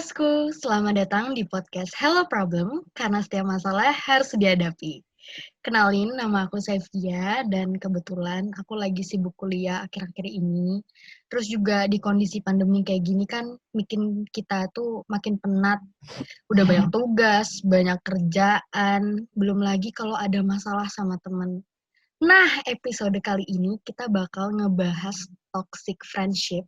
Bosku, selamat datang di podcast Hello Problem, karena setiap masalah harus dihadapi. Kenalin, nama aku Sevia, dan kebetulan aku lagi sibuk kuliah akhir-akhir ini. Terus juga di kondisi pandemi kayak gini kan, bikin kita tuh makin penat. Udah banyak tugas, banyak kerjaan, belum lagi kalau ada masalah sama temen. Nah, episode kali ini kita bakal ngebahas toxic friendship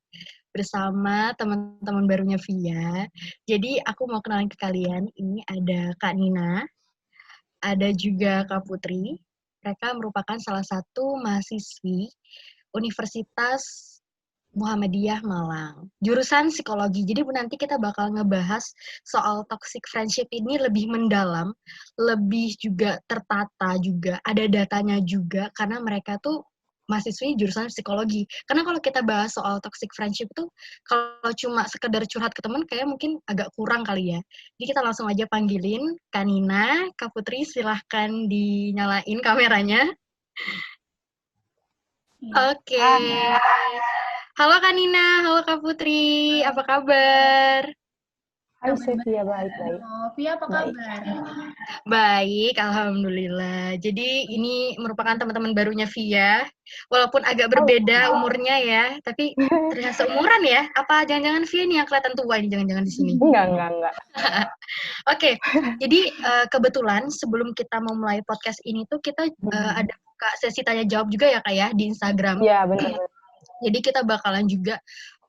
bersama teman-teman barunya Via. Jadi aku mau kenalin ke kalian, ini ada Kak Nina, ada juga Kak Putri. Mereka merupakan salah satu mahasiswi Universitas Muhammadiyah Malang, jurusan psikologi. Jadi nanti kita bakal ngebahas soal toxic friendship ini lebih mendalam, lebih juga tertata juga, ada datanya juga, karena mereka tuh mahasiswi jurusan psikologi. Karena kalau kita bahas soal toxic friendship itu, kalau cuma sekedar curhat ke teman, kayak mungkin agak kurang kali ya. Jadi kita langsung aja panggilin Kak Nina, Kak Putri, silahkan dinyalain kameranya. Oke. Hai. Halo Kak Nina, halo Kak Putri, apa kabar? Hai Sevia, baik-baik. Via, apa kabar? Baik, alhamdulillah. Jadi ini merupakan teman-teman barunya Via, walaupun agak berbeda umurnya ya, tapi terlihat seumuran ya. Apa jangan-jangan Via nih yang kelihatan tua ini, jangan-jangan di sini? Enggak. Oke, jadi kebetulan sebelum kita memulai podcast ini tuh kita ada buka sesi tanya jawab juga ya Kak ya di Instagram. Iya, benar. Jadi kita bakalan juga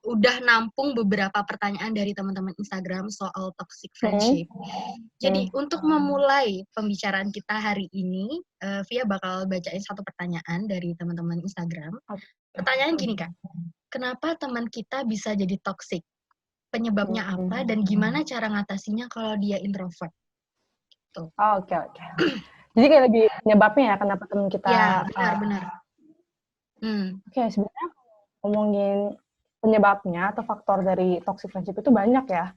udah nampung beberapa pertanyaan dari teman-teman Instagram soal toxic friendship. Jadi untuk memulai pembicaraan kita hari ini, Via bakal bacain satu pertanyaan dari teman-teman Instagram. Pertanyaan gini Kak, kenapa teman kita bisa jadi toxic? Penyebabnya apa dan gimana cara ngatasinya kalau dia introvert? Gitu. Oke. Jadi kayak lebih penyebabnya ya kenapa teman kita. Ya, benar. Oke, sebenarnya ngomongin penyebabnya atau faktor dari toxic friendship itu banyak ya.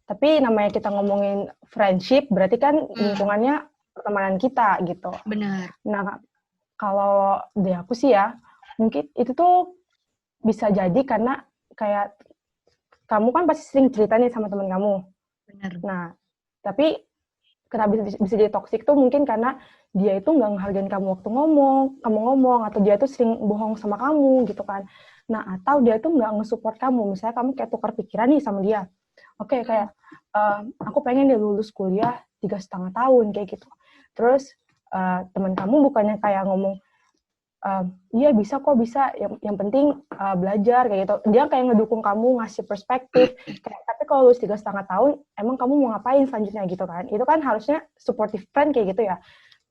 Tapi namanya kita ngomongin friendship, berarti kan lingkungannya pertemanan kita gitu. Benar. Nah, kalau dari aku sih ya, mungkin itu tuh bisa jadi karena kayak kamu kan pasti sering cerita nih sama teman kamu. Benar. Nah, tapi kenapa bisa jadi toksik tuh mungkin karena dia itu nggak ngehargain kamu waktu kamu ngomong, atau dia tuh sering bohong sama kamu gitu kan. Nah, atau dia tuh nggak nge-support kamu. Misalnya kamu kayak tukar pikiran nih sama dia. Oke, kayak aku pengen dia lulus kuliah 3,5 tahun kayak gitu. Terus teman kamu bukannya kayak ngomong, iya bisa kok, bisa. Yang penting belajar kayak gitu. Dia kayak ngedukung kamu, ngasih perspektif. Kayak, tapi kalau lulus 3,5 tahun, emang kamu mau ngapain selanjutnya gitu kan? Itu kan harusnya supportive friend kayak gitu ya.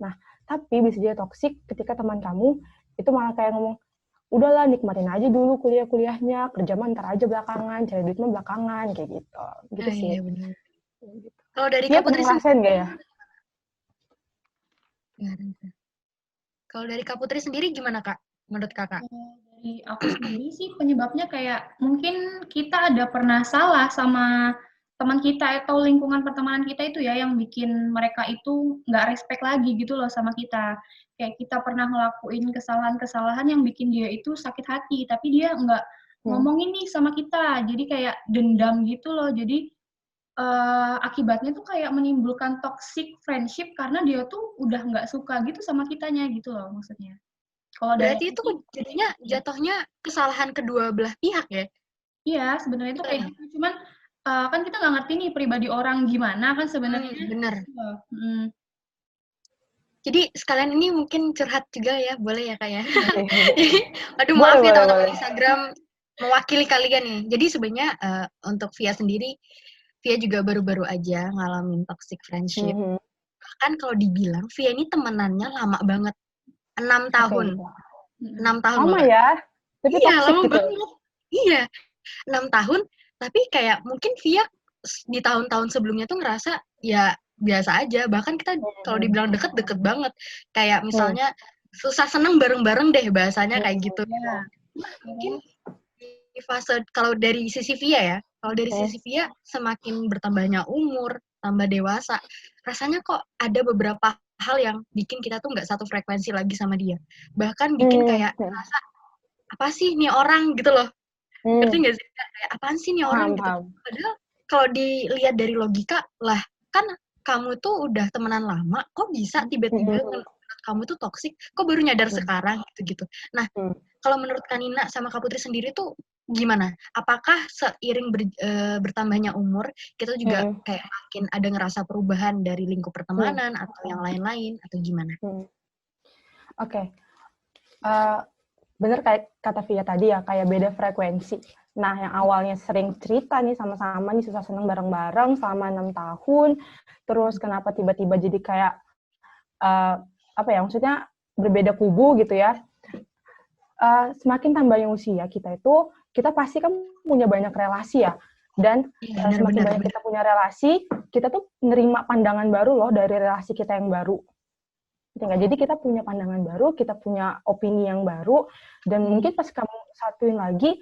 Nah, tapi bisa jadi toksik ketika teman kamu itu malah kayak ngomong, udahlah nikmatin aja dulu kuliahnya, kerja mah ntar aja belakangan, cari duit mah belakangan kayak gitu. Gitu sih. Iya benar. Kalau dari Kak Kak Putri ngerasain gak ya? Kalau dari Kak Putri sendiri gimana Kak? Menurut Kakak? Dari aku sendiri sih penyebabnya kayak mungkin kita ada pernah salah sama teman kita atau lingkungan pertemanan kita itu ya yang bikin mereka itu nggak respect lagi gitu loh sama kita. Kayak kita pernah ngelakuin kesalahan-kesalahan yang bikin dia itu sakit hati, tapi dia nggak ngomongin nih sama kita. Jadi kayak dendam gitu loh. Jadi akibatnya tuh kayak menimbulkan toxic friendship karena dia tuh udah nggak suka gitu sama kitanya gitu loh maksudnya. Kalau berarti itu jadinya jatuhnya kesalahan kedua belah pihak ya? Iya, sebenarnya itu kayak gitu. Cuman kan kita nggak ngerti nih pribadi orang gimana kan sebenarnya. Bener. Jadi sekalian ini mungkin curhat juga ya, boleh ya Kak ya? Aduh maaf ya teman-teman Instagram mewakili kalian nih. Jadi sebenarnya untuk Via sendiri, Via juga baru-baru aja ngalamin toxic friendship. Bahkan kalau dibilang, Via ini temenannya lama banget. 6 tahun. 6 tahun lama loh, ya? Tapi iya, toxic lama gitu. banget. Iya, 6 tahun. Tapi kayak mungkin Via di tahun-tahun sebelumnya tuh ngerasa ya biasa aja. Bahkan kita kalau dibilang deket banget. Kayak misalnya susah seneng bareng-bareng deh bahasanya kayak gitu. Mungkin di fase, kalau dari sisi Via ya, kalau dari sisi Via semakin bertambahnya umur, tambah dewasa, rasanya kok ada beberapa hal yang bikin kita tuh nggak satu frekuensi lagi sama dia. Bahkan bikin kayak rasa, apa sih nih orang gitu loh. Ngerti nggak sih? Kayak apaan sih nih orang gitu. Padahal kalau dilihat dari logika, lah kan kamu tuh udah temenan lama, kok bisa tiba-tiba menurut kamu tuh toksik, kok baru nyadar sekarang gitu-gitu. Nah, kalau menurut Kanina sama Kak Putri sendiri tuh gimana? Apakah seiring bertambahnya umur, kita juga kayak makin ada ngerasa perubahan dari lingkup pertemanan atau yang lain-lain, atau gimana? Oke. Bener kayak kata Via tadi ya, kayak beda frekuensi. Nah, yang awalnya sering cerita nih sama-sama nih susah seneng bareng-bareng selama 6 tahun, terus kenapa tiba-tiba jadi kayak apa ya, maksudnya berbeda kubu gitu ya. Semakin tambahnya usia kita itu, kita pasti kan punya banyak relasi ya. Dan semakin banyak kita punya relasi, kita tuh nerima pandangan baru loh dari relasi kita yang baru. Jadi kita punya pandangan baru, kita punya opini yang baru, dan mungkin pas kamu satuin lagi,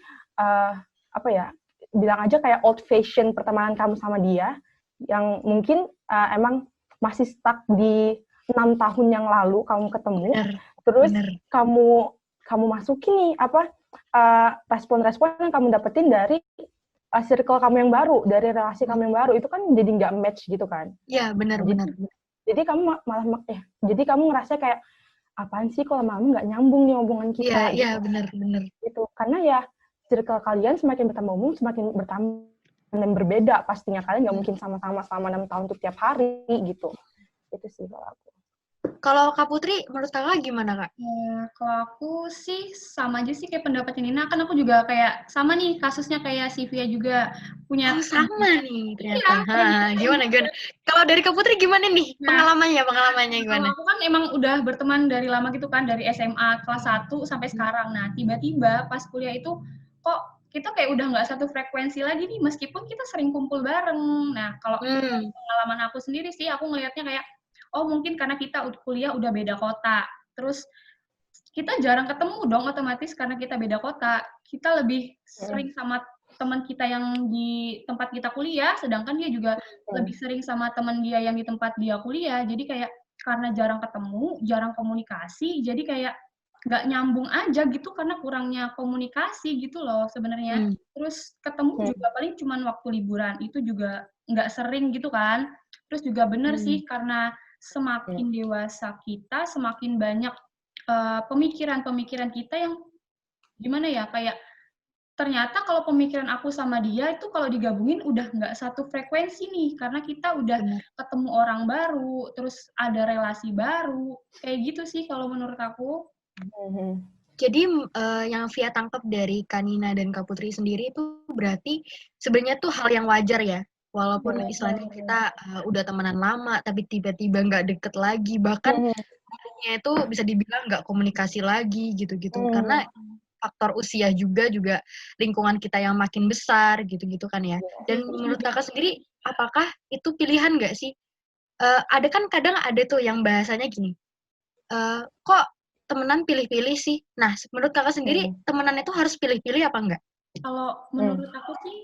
apa ya, bilang aja kayak old fashion pertemanan kamu sama dia, yang mungkin emang masih stuck di 6 tahun yang lalu kamu ketemu, terus kamu masukin nih respon-respon yang kamu dapetin dari circle kamu yang baru, dari relasi kamu yang baru, itu kan jadi nggak match gitu kan? Iya, benar-benar. Jadi kamu malah jadi kamu ngerasa kayak apaan sih kalau lama-lama nggak nyambung nih omongan kita. Iya, benar-benar. Gitu. Karena ya circle kalian semakin bertambah umur, semakin bertambah dan berbeda pastinya. Kalian nggak mungkin sama-sama selama 6 tahun tuh tiap hari gitu. Itu sih kalau aku. Kalau Kak Putri, menurut Kakak gimana, Kak? Ya, kalau aku sih sama aja sih kayak pendapatnya Nina. Kan aku juga kayak sama nih kasusnya kayak Sylvia juga punya. Sama nih ternyata. Gimana? Kalau dari Kak Putri gimana nih pengalamannya gimana? Kalau aku kan emang udah berteman dari lama gitu kan, dari SMA kelas 1 sampai sekarang. Nah, tiba-tiba pas kuliah itu kok kita kayak udah nggak satu frekuensi lagi nih, meskipun kita sering kumpul bareng. Nah, kalau pengalaman aku sendiri sih, aku ngelihatnya kayak, oh mungkin karena kita kuliah udah beda kota. Terus kita jarang ketemu dong otomatis karena kita beda kota. Kita lebih sering sama teman kita yang di tempat kita kuliah, sedangkan dia juga lebih sering sama teman dia yang di tempat dia kuliah. Jadi kayak karena jarang ketemu, jarang komunikasi, jadi kayak nggak nyambung aja gitu karena kurangnya komunikasi gitu loh sebenarnya. Terus ketemu juga paling cuman waktu liburan, itu juga nggak sering gitu kan. Terus juga bener sih karena semakin dewasa kita, semakin banyak pemikiran-pemikiran kita yang gimana ya, kayak ternyata kalau pemikiran aku sama dia itu kalau digabungin udah nggak satu frekuensi nih, karena kita udah ketemu orang baru, terus ada relasi baru, kayak gitu sih kalau menurut aku. Jadi yang Via tangkap dari Kanina dan Kak Putri sendiri itu berarti sebenarnya tuh hal yang wajar ya, walaupun istilahnya kita udah temenan lama, tapi tiba-tiba nggak deket lagi, bahkan itu bisa dibilang nggak komunikasi lagi gitu-gitu, karena faktor usia juga lingkungan kita yang makin besar gitu-gitu kan ya. Dan menurut Kakak sendiri, apakah itu pilihan nggak sih? Ada kan kadang ada tuh yang bahasanya gini, kok temenan pilih-pilih sih? Nah, menurut Kakak sendiri, temenan itu harus pilih-pilih apa enggak? Kalau menurut aku sih,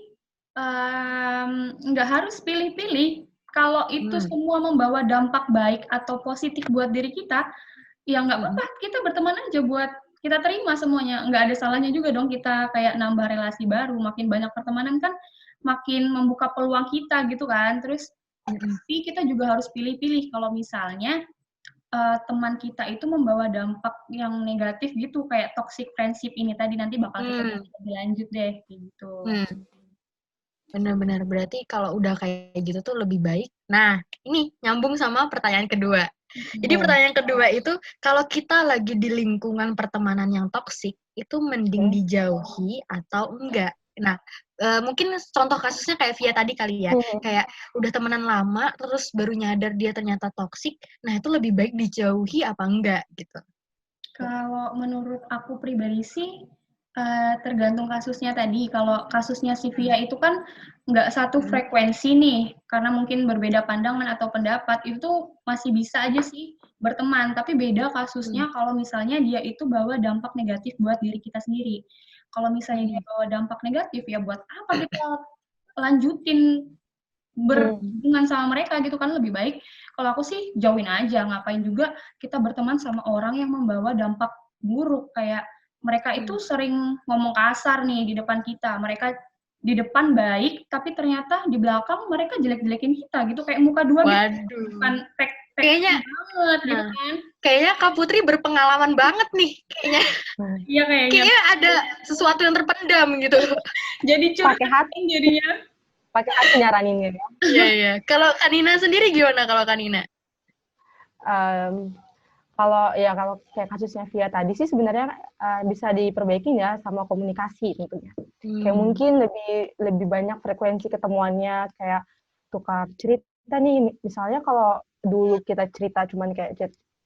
nggak harus pilih-pilih. Kalau itu semua membawa dampak baik atau positif buat diri kita, ya nggak apa-apa, kita berteman aja buat kita terima semuanya. Nggak ada salahnya juga dong kita kayak nambah relasi baru, makin banyak pertemanan kan makin membuka peluang kita gitu kan. Terus tapi kita juga harus pilih-pilih kalau misalnya teman kita itu membawa dampak yang negatif gitu, kayak toxic friendship ini tadi nanti bakal kita lebih lanjut deh gitu. Benar-benar, berarti kalau udah kayak gitu tuh lebih baik. Nah, ini nyambung sama pertanyaan kedua. Jadi pertanyaan kedua itu, kalau kita lagi di lingkungan pertemanan yang toksik, itu mending dijauhi atau enggak? Nah, mungkin contoh kasusnya kayak Via tadi kali ya, kayak udah temenan lama, terus baru nyadar dia ternyata toksik, nah itu lebih baik dijauhi apa enggak gitu? Kalau menurut aku pribadi sih, tergantung kasusnya tadi. Kalau kasusnya si Via itu kan nggak satu frekuensi nih, karena mungkin berbeda pandangan atau pendapat, itu masih bisa aja sih berteman. Tapi beda kasusnya kalau misalnya dia itu bawa dampak negatif buat diri kita sendiri. Kalau misalnya dia bawa dampak negatif, ya buat apa kita lanjutin berhubungan sama mereka gitu kan, lebih baik kalau aku sih jauhin aja, ngapain juga kita berteman sama orang yang membawa dampak buruk, kayak mereka itu sering ngomong kasar nih di depan kita, mereka di depan baik, tapi ternyata di belakang mereka jelek-jelekin kita gitu, kayak muka dua gitu. Waduh. Bukan fake Kayaknya banget gitu kan. Kayaknya Kak Putri berpengalaman banget nih kayaknya. Iya Kayaknya ada sesuatu yang terpendam gitu. Jadi curhat Pakai hati jadinya. Pakai hati nyaraninnya ya. Iya. Kalau Kanina sendiri gimana kalau Kanina? Kalau kayak kasusnya Via tadi sih sebenarnya bisa diperbaiki ya sama komunikasi tentunya. Kayak mungkin lebih banyak frekuensi ketemuannya, kayak tukar cerita nih. Misalnya kalau dulu kita cerita cuman kayak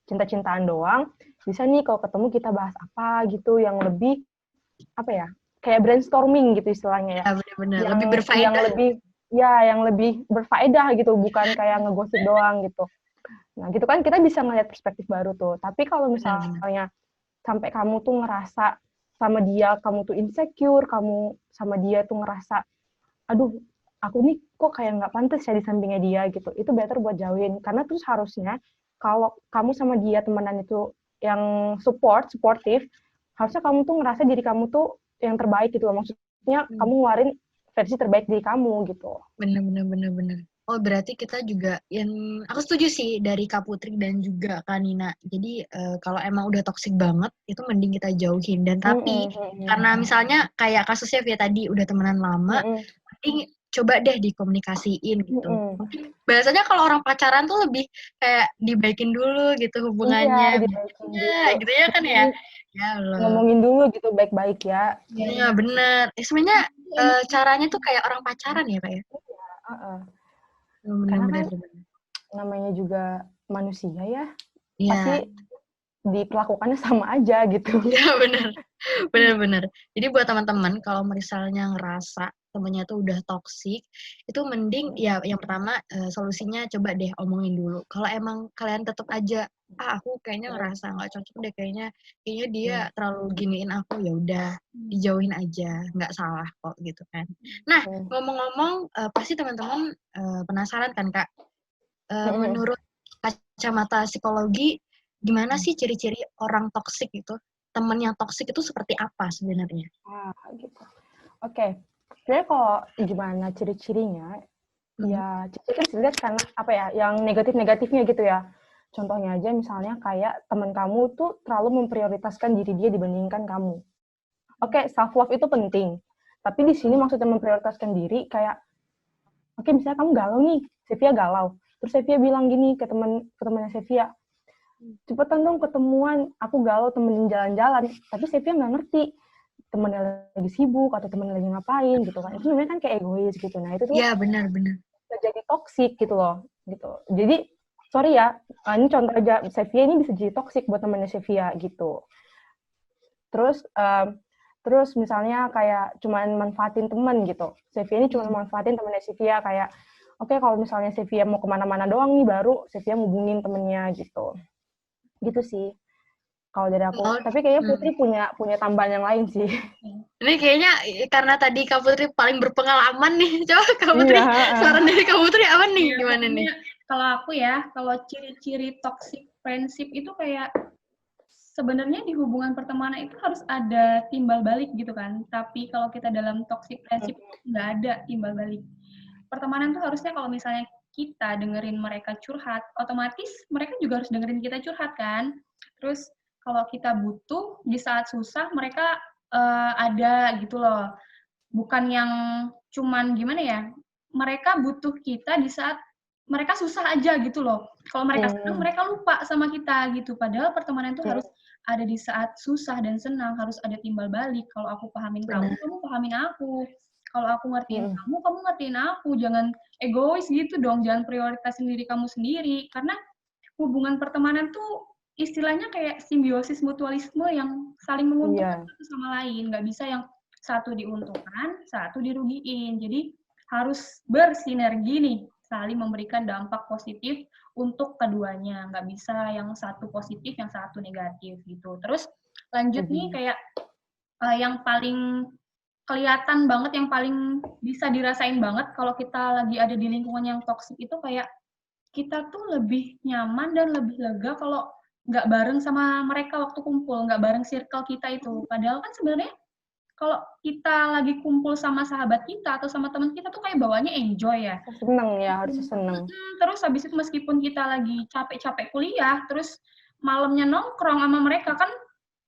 cinta-cintaan doang, bisa nih kalau ketemu kita bahas apa gitu yang lebih kayak brainstorming gitu istilahnya ya. Benar-benar lebih berfaedah. Yang lebih berfaedah gitu, bukan kayak ngegosip doang gitu. Nah, gitu kan kita bisa ngeliat perspektif baru tuh. Tapi kalau misalnya sampai kamu tuh ngerasa sama dia, kamu tuh insecure, kamu sama dia tuh ngerasa, aduh, aku nih kok kayak nggak pantas ya di sampingnya dia gitu. Itu better buat jauhin. Karena tuh harusnya kalau kamu sama dia temenan itu yang supportive, harusnya kamu tuh ngerasa diri kamu tuh yang terbaik gitu. Maksudnya kamu ngeluarin versi terbaik diri kamu gitu. Bener. Oh, berarti kita juga aku setuju sih dari Kak Putri dan juga Kak Nina. Jadi kalau emang udah toksik banget, itu mending kita jauhin. Dan tapi karena misalnya kayak kasusnya Via tadi udah temenan lama, mending coba deh dikomunikasiin gitu. Mungkin bahasanya kalau orang pacaran tuh lebih kayak dibaikin dulu gitu hubungannya. Iya, gitu ya kan ya. Ya Allah. Ngomongin dulu gitu baik-baik ya. Iya, bener. Sebenarnya caranya tuh kayak orang pacaran ya, Kak ya? Karena kan namanya juga manusia ya, pasti diperlakukannya sama aja gitu. Iya, bener. Jadi buat teman-teman, kalau misalnya ngerasa temennya tuh udah toksik, itu mending ya yang pertama solusinya coba deh omongin dulu. Kalau emang kalian tetap aja, aku kayaknya ngerasa nggak cocok deh, kayaknya dia terlalu giniin aku, ya udah dijauhin aja, nggak salah kok gitu kan. Nah, ngomong-ngomong, pasti teman-teman penasaran kan Kak, menurut kacamata psikologi, gimana sih ciri-ciri orang toksik itu? Teman yang toksik itu seperti apa sebenarnya? Gitu. Oke. Sebenarnya kalau gimana ciri-cirinya, ya ciri kan dilihat karena yang negatif-negatifnya gitu ya. Contohnya aja misalnya kayak teman kamu tuh terlalu memprioritaskan diri dia dibandingkan kamu. Oke, self love itu penting. Tapi di sini maksudnya memprioritaskan diri kayak misalnya kamu galau nih, Sevia galau. Terus Sevia bilang gini ke temannya Sevia, cepetan dong ketemuan, aku galau temenin jalan-jalan. Tapi Sevia nggak ngerti temennya lagi sibuk atau temennya lagi ngapain gitu kan. Itu sebenarnya kan kayak egois gitu. Nah itu tuh benar. jadi toksik gitu loh. Gitu. Jadi sorry ya, ini contoh aja, Sevia ini bisa jadi toksik buat temennya Sevia gitu. Terus misalnya kayak cuman manfaatin temen gitu. Sevia ini cuma manfaatin temennya Sevia kayak, oke, kalau misalnya Sevia mau kemana-mana doang nih, baru Sevia ngubungin temennya gitu. Gitu sih. Kalau dari aku. Tapi kayaknya Putri punya tambahan yang lain sih. Ini kayaknya karena tadi Kak Putri paling berpengalaman nih. Coba Kak Putri, saran dari Kak Putri apa nih? Gimana nih? Kalau aku ya, kalau ciri-ciri toxic friendship itu kayak sebenarnya di hubungan pertemanan itu harus ada timbal balik gitu kan. Tapi kalau kita dalam toxic friendship nggak ada timbal balik. Pertemanan tuh harusnya kalau misalnya kita dengerin mereka curhat, otomatis mereka juga harus dengerin kita curhat kan. Terus kalau kita butuh di saat susah mereka ada gitu loh. Bukan yang cuman gimana ya, mereka butuh kita di saat mereka susah aja gitu loh. Kalau mereka senang, mereka lupa sama kita gitu. Padahal pertemanan itu harus ada di saat susah dan senang, harus ada timbal balik. Kalau aku pahamin kamu pahamin aku. Kalau aku ngertiin kamu ngertiin aku. Jangan egois gitu dong, jangan prioritasin diri kamu sendiri. Karena hubungan pertemanan tuh istilahnya kayak simbiosis mutualisme yang saling menguntungkan satu sama lain. Nggak bisa yang satu diuntungkan, satu dirugiin. Jadi harus bersinergi nih, saling memberikan dampak positif untuk keduanya. Nggak bisa yang satu positif, yang satu negatif gitu. Terus lanjut nih kayak yang paling kelihatan banget, yang paling bisa dirasain banget kalau kita lagi ada di lingkungan yang toksik itu kayak kita tuh lebih nyaman dan lebih lega kalau nggak bareng sama mereka waktu kumpul, nggak bareng circle kita itu. Padahal kan sebenarnya kalau kita lagi kumpul sama sahabat kita atau sama teman kita tuh kayak bawaannya enjoy ya. Seneng ya, harusnya seneng. Terus habis itu meskipun kita lagi capek-capek kuliah, terus malamnya nongkrong sama mereka kan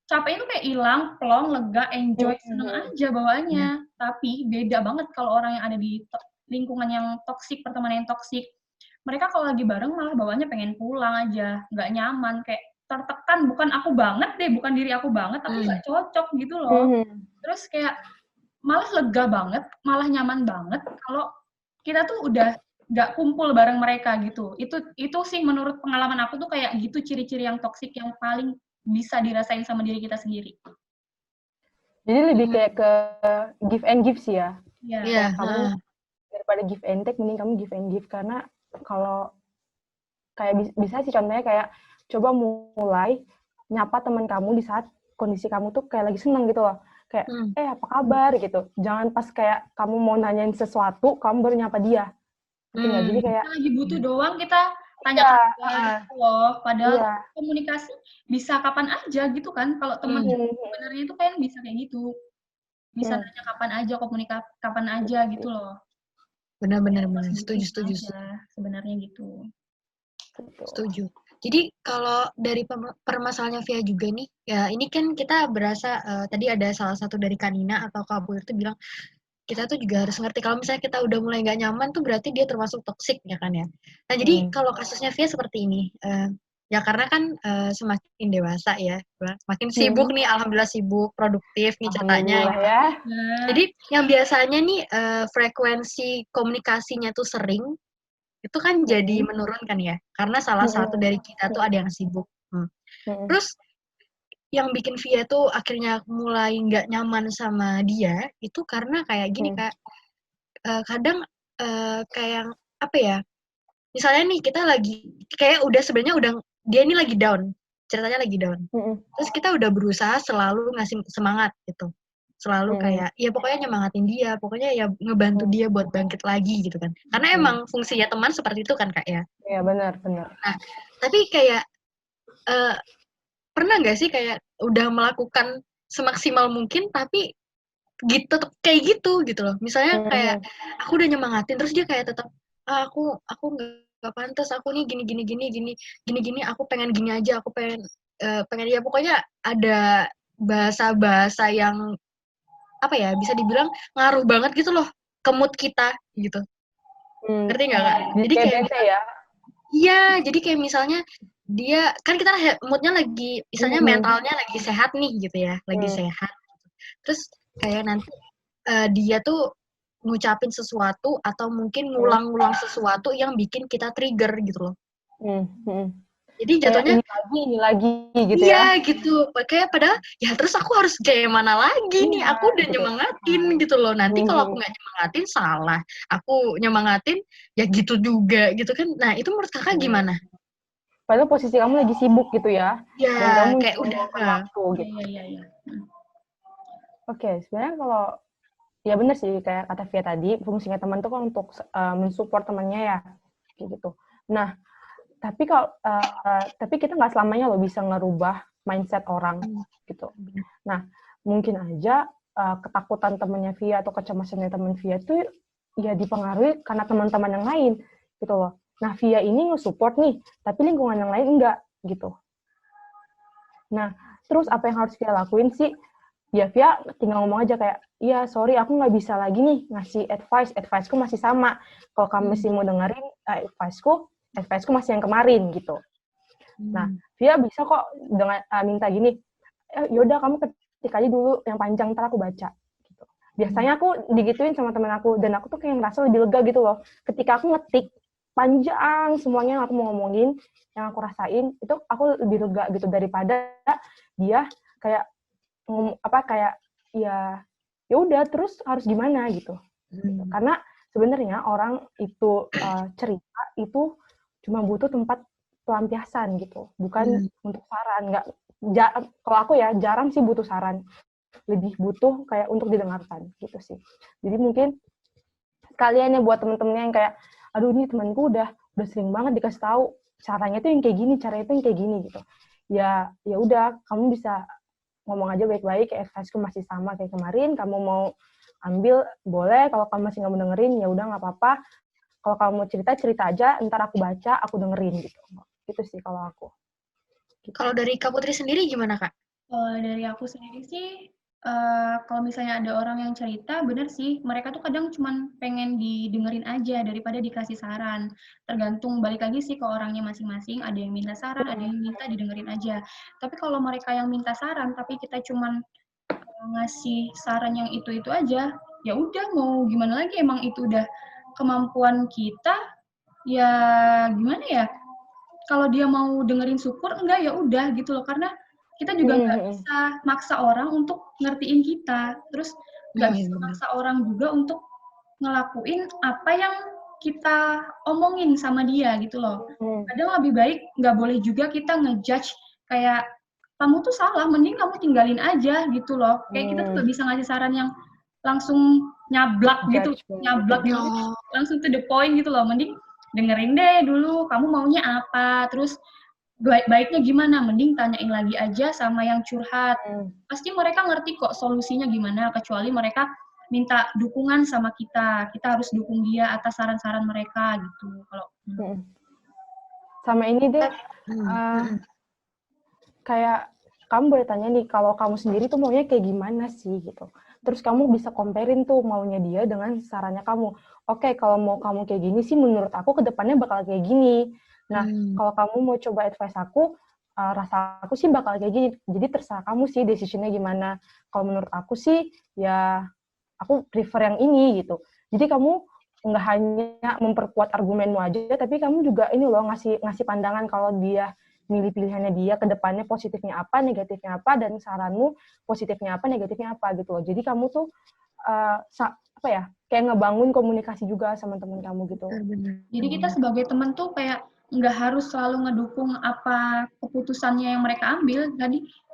capeknya tuh kayak hilang, plong, lega, enjoy, seneng aja bawaannya. Tapi beda banget kalau orang yang ada di lingkungan yang toksik, pertemanan yang toksik. Mereka kalau lagi bareng malah bawaannya pengen pulang aja, nggak nyaman, kayak tertekan, bukan aku banget deh, bukan diri aku banget, tapi nggak cocok gitu loh. Terus kayak malah lega banget, malah nyaman banget kalau kita tuh udah nggak kumpul bareng mereka gitu. Itu sih menurut pengalaman aku tuh kayak gitu ciri-ciri yang toksik yang paling bisa dirasain sama diri kita sendiri. Jadi lebih kayak ke give and give sih ya. Iya. Kamu daripada give and take, mending kamu give and give. Karena kalau kayak bisa sih contohnya kayak coba mulai nyapa teman kamu di saat kondisi kamu tuh kayak lagi seneng gitu loh. Kayak, apa kabar gitu. Jangan pas kayak kamu mau nanyain sesuatu, kamu baru nyapa dia. Jadi kayak kita lagi butuh doang, kita tanya kabar loh. Padahal komunikasi bisa kapan aja gitu kan. Kalau teman sebenarnya itu kan bisa kayak gitu. Bisa nanya kapan aja, komunikasi kapan aja gitu loh. Benar-benar setuju. Sebenarnya gitu. Setuju. Jadi kalau dari permasalahannya Via juga nih, ya ini kan kita berasa tadi ada salah satu dari Kanina atau Kak Pur itu bilang kita tuh juga harus ngerti kalau misalnya kita udah mulai nggak nyaman tuh berarti dia termasuk toksik ya kan ya. Nah jadi kalau kasusnya Via seperti ini, ya karena kan semakin dewasa ya, makin sibuk nih, alhamdulillah sibuk, produktif nih ceritanya. Ya. Jadi yang biasanya nih frekuensi komunikasinya tuh sering, itu kan jadi menurun kan ya, karena salah satu dari kita tuh ada yang sibuk. Terus yang bikin Via tuh akhirnya mulai nggak nyaman sama dia itu karena kayak gini Kak, kadang kayak apa ya, misalnya nih kita lagi kayak sebenarnya udah dia ini lagi down, ceritanya lagi down, terus kita udah berusaha selalu ngasih semangat gitu, selalu kayak ya pokoknya nyemangatin dia, pokoknya ya ngebantu dia buat bangkit lagi gitu kan, karena emang fungsinya teman seperti itu kan Kak ya. Iya benar. Nah tapi kayak pernah nggak sih kayak udah melakukan semaksimal mungkin tapi gitu tetap kayak gitu loh, misalnya kayak aku udah nyemangatin terus dia kayak tetap aku nggak pantas, aku nih gini, aku pengen gini aja, aku pengen ya pokoknya ada bahasa yang apa ya bisa dibilang ngaruh banget gitu loh ke mood kita gitu. Ngerti nggak Kak? Jadi kayak ya. Iya, jadi kayak misalnya dia kan kita moodnya lagi, misalnya mentalnya lagi sehat nih gitu ya, lagi sehat. Terus kayak nanti dia tuh ngucapin sesuatu atau mungkin ngulang-ngulang sesuatu yang bikin kita trigger gitu loh. Jadi jatuhnya ini lagi gitu ya. Iya gitu, kayak padahal ya terus aku harus kayak mana lagi nih, aku udah nyemangatin gitu loh. Nanti kalau aku nggak nyemangatin salah, aku nyemangatin ya gitu juga gitu kan. Nah itu menurut kakak gimana? Padahal posisi kamu lagi sibuk gitu ya. Ya, dan kamu kayak udah waktu gitu. Iya. Oke, sebenarnya kalau ya benar sih kayak kata Via tadi, fungsinya teman tuh kan untuk mensupport temannya ya, kayak gitu. Nah, tapi kita nggak selamanya loh bisa ngerubah mindset orang gitu. Nah, mungkin aja ketakutan temannya Via atau kecemasannya teman Via tuh ya dipengaruhi karena teman-teman yang lain gitu loh. Nah, Via ini nge-support nih, tapi lingkungan yang lain enggak gitu. Nah, terus apa yang harus Via lakuin sih? Ya Via tinggal ngomong aja kayak, iya sorry aku nggak bisa lagi nih ngasih advice-ku masih sama. Kalau kamu masih mau dengerin advice-ku masih yang kemarin gitu. Nah, Via bisa kok dengan minta gini, yaudah kamu ketik aja dulu yang panjang, ntar aku baca. Gitu. Biasanya aku digituin sama temen aku, dan aku tuh kayak ngerasa lebih lega gitu loh. Ketika aku ngetik panjang semuanya yang aku mau ngomongin, yang aku rasain, itu aku lebih lega gitu daripada dia kayak ya udah terus harus gimana gitu. Karena sebenarnya orang itu cerita itu cuma butuh tempat pelampiasan gitu, bukan untuk saran. Kalau aku ya jarang sih butuh saran, lebih butuh kayak untuk didengarkan gitu sih. Jadi mungkin kalian ya buat temen-temennya yang kayak aduh ini temanku udah sering banget dikasih tahu caranya tuh yang kayak gini, caranya tuh yang kayak gini gitu. Ya udah kamu bisa ngomong aja baik-baik, advice-ku masih sama kayak kemarin, kamu mau ambil boleh, kalau kamu masih nggak mau dengerin ya udah nggak apa-apa. Kalau kamu mau cerita aja, ntar aku baca, aku dengerin gitu. Gitu sih kalau aku. Gitu. Kalau dari Kak Putri sendiri gimana, Kak? Dari aku sendiri sih, kalau misalnya ada orang yang cerita, bener sih, mereka tuh kadang cuman pengen didengerin aja daripada dikasih saran. Tergantung, balik lagi sih ke orangnya masing-masing, ada yang minta saran, ada yang minta didengerin aja. Tapi kalau mereka yang minta saran, tapi kita cuman ngasih saran yang itu-itu aja, ya udah mau gimana lagi, emang itu udah kemampuan kita, ya gimana ya, kalau dia mau dengerin syukur, enggak ya udah gitu loh, karena kita juga nggak bisa maksa orang untuk ngertiin kita, terus nggak bisa maksa orang juga untuk ngelakuin apa yang kita omongin sama dia gitu loh. Kadang lebih baik nggak boleh juga kita ngejudge kayak kamu tuh salah, mending kamu tinggalin aja gitu loh. Kayak kita tuh nggak bisa ngasih saran yang langsung nyablak gitu, nyablak gitu, langsung to the point gitu loh. Mending dengerin deh dulu, kamu maunya apa, terus baiknya gimana, mending tanyain lagi aja sama yang curhat. Pasti mereka ngerti kok solusinya gimana, kecuali mereka minta dukungan sama kita harus dukung dia atas saran-saran mereka gitu. Kalau sama ini deh, kayak kamu boleh tanya nih, kalau kamu sendiri tuh maunya kayak gimana sih gitu. Terus kamu bisa comparein tuh maunya dia dengan sarannya kamu. Oke, kalau mau kamu kayak gini sih menurut aku ke depannya bakal kayak gini. Nah, kalau kamu mau coba advice aku, rasa aku sih bakal kayak gini. Jadi terserah kamu sih decision-nya gimana. Kalau menurut aku sih, ya aku prefer yang ini gitu. Jadi kamu nggak hanya memperkuat argumenmu aja, tapi kamu juga ini loh ngasih pandangan kalau dia milih pilihannya dia ke depannya positifnya apa, negatifnya apa, dan saranmu positifnya apa, negatifnya apa gitu loh. Jadi kamu tuh apa ya, kayak ngebangun komunikasi juga sama teman kamu gitu. Jadi kita sebagai teman tuh kayak nggak harus selalu ngedukung apa keputusannya yang mereka ambil.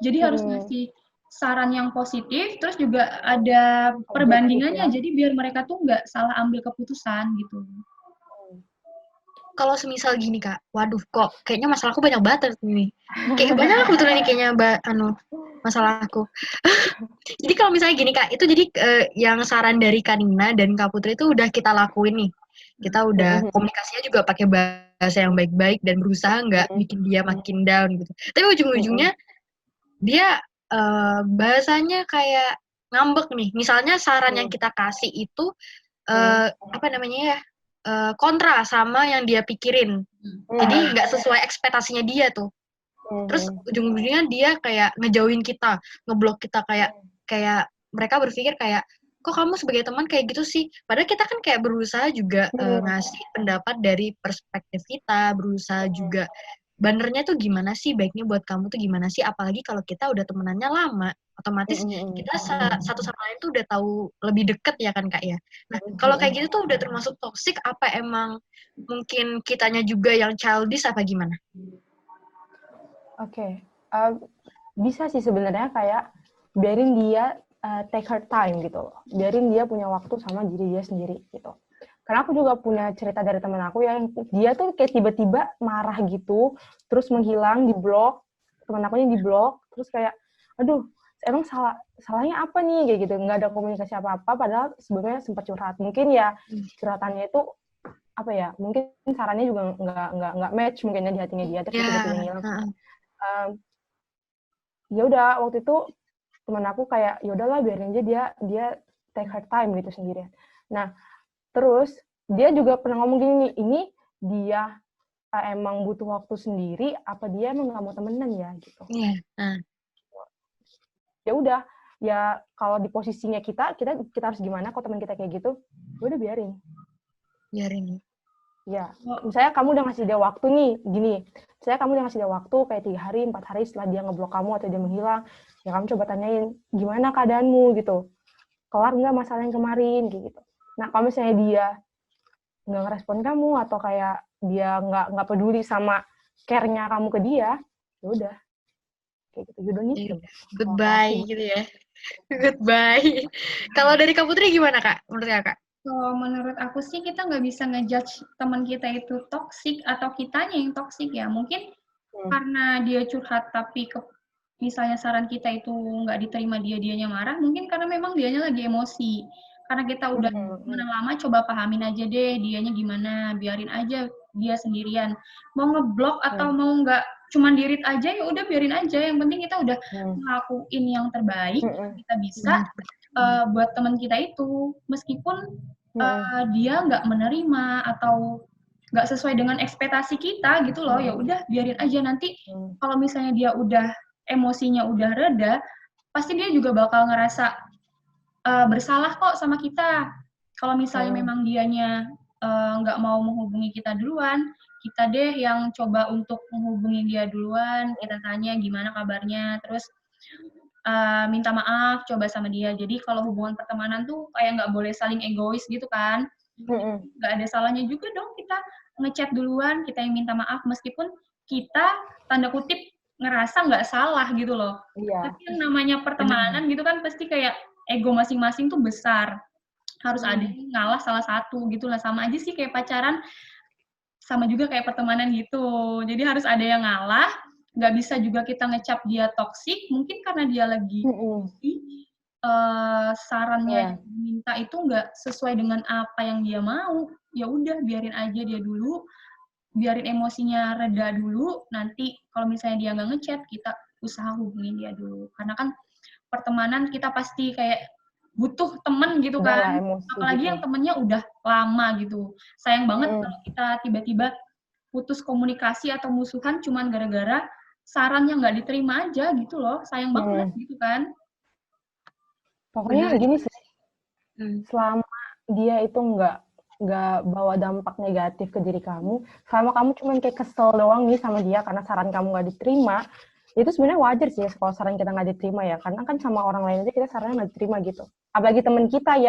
Jadi harus ngasih saran yang positif, terus juga ada perbandingannya. Jadi biar mereka tuh nggak salah ambil keputusan gitu. Kalau semisal gini, Kak, waduh kok kayaknya masalahku banyak banget nih. Kayak banyak kebetulan nih kayaknya masalahku. Jadi kalau misalnya gini, Kak, itu jadi yang saran dari Kanina dan Kak Putri itu udah kita lakuin nih. Kita udah komunikasinya juga pakai bahasa yang baik-baik dan berusaha nggak bikin dia makin down gitu. Tapi ujung-ujungnya dia bahasanya kayak ngambek nih. Misalnya saran yang kita kasih itu apa namanya ya? Kontra sama yang dia pikirin. Jadi nggak sesuai ekspektasinya dia tuh. Terus ujung-ujungnya dia kayak ngejauhin kita, ngeblok kita, kayak mereka berpikir kayak, kok kamu sebagai teman kayak gitu sih? Padahal kita kan kayak berusaha juga ngasih pendapat dari perspektif kita, berusaha juga benernya tuh gimana sih, baiknya buat kamu tuh gimana sih, apalagi kalau kita udah temenannya lama, otomatis kita satu sama lain tuh udah tahu lebih deket ya kan Kak ya. Nah kalau kayak gitu tuh udah termasuk toxic, apa emang mungkin kitanya juga yang childish apa gimana? Oke, bisa sih sebenarnya kayak biarin dia take her time gitu loh. Biarin dia punya waktu sama diri dia sendiri gitu. Karena aku juga punya cerita dari teman aku yang dia tuh kayak tiba-tiba marah gitu, terus menghilang, di-blok, teman aku yang di-blok, terus kayak, aduh, emang salahnya apa nih, kayak gitu, nggak ada komunikasi apa-apa, padahal sebelumnya sempat curhat. Mungkin ya curhatannya itu, apa ya, mungkin sarannya juga nggak match mungkinnya di hatinya dia, terus tiba-tiba ngilang. Ya udah, waktu itu teman aku kayak, ya udahlah biarin aja dia take her time gitu sendirian. Nah, terus dia juga pernah ngomong gini, ini dia emang butuh waktu sendiri, apa dia emang nggak mau temenan ya gitu. Ya udah, ya kalau di posisinya kita harus gimana? Kalau teman kita kayak gitu, udah biarin. Ya, misalnya kamu udah ngasih dia waktu nih, gini. Misalnya kamu udah ngasih dia waktu kayak 3 hari, 4 hari setelah dia ngeblok kamu atau dia menghilang, ya kamu coba tanyain gimana keadaanmu gitu. Kelar nggak masalah yang kemarin gitu. Nah, kalau misalnya dia nggak ngerespon kamu atau kayak dia nggak peduli sama care-nya kamu ke dia, ya udah kayak gitu, you don't need them. Goodbye gitu ya. Goodbye. Kalau dari Kak Putri gimana Kak? Menurut Kakak? Kalau menurut aku sih kita nggak bisa ngejudge teman kita itu toksik atau kitanya yang toksik ya. Mungkin karena dia curhat tapi misalnya saran kita itu nggak diterima, dianya marah, mungkin karena memang dianya lagi emosi. Karena kita udah temenan lama, coba pahamin aja deh dianya gimana, biarin aja dia sendirian. Mau ngeblok atau mau nggak cuman dirit aja, ya udah biarin aja. Yang penting kita udah ngelakuin yang terbaik yang kita bisa buat teman kita itu. Meskipun dia nggak menerima atau nggak sesuai dengan ekspektasi kita gitu loh, ya udah biarin aja. Nanti kalau misalnya dia udah emosinya udah reda, pasti dia juga bakal ngerasa bersalah kok sama kita. Kalau misalnya memang dianya nggak mau menghubungi kita duluan, kita deh yang coba untuk menghubungi dia duluan, kita tanya gimana kabarnya, terus minta maaf coba sama dia. Jadi kalau hubungan pertemanan tuh kayak nggak boleh saling egois gitu kan. Nggak ada salahnya juga dong kita ngechat duluan, kita yang minta maaf meskipun kita tanda kutip ngerasa nggak salah gitu loh. Tapi yang namanya pertemanan gitu kan pasti kayak ego masing-masing tuh besar. Harus ada yang ngalah salah satu gitu lah. Sama aja sih kayak pacaran, sama juga kayak pertemanan gitu. Jadi harus ada yang ngalah, nggak bisa juga kita ngecap dia toksik, mungkin karena dia lagi sarannya yang diminta itu nggak sesuai dengan apa yang dia mau. Ya udah biarin aja dia dulu, biarin emosinya reda dulu, nanti kalau misalnya dia nggak ngechat, kita usaha hubungin dia dulu. Karena kan pertemanan kita pasti kayak butuh temen gitu kan, apalagi yang temennya udah lama gitu. Sayang banget kalau kita tiba-tiba putus komunikasi atau musuhan cuman gara-gara saran yang nggak diterima aja gitu loh, sayang banget gitu kan. Pokoknya gini sih, selama dia itu nggak bawa dampak negatif ke diri kamu, selama kamu cuma kayak kesel doang nih sama dia karena saran kamu nggak diterima, itu sebenarnya wajar sih kalau saran kita nggak diterima ya, karena kan sama orang lain aja kita sarannya nggak diterima gitu. Apalagi teman kita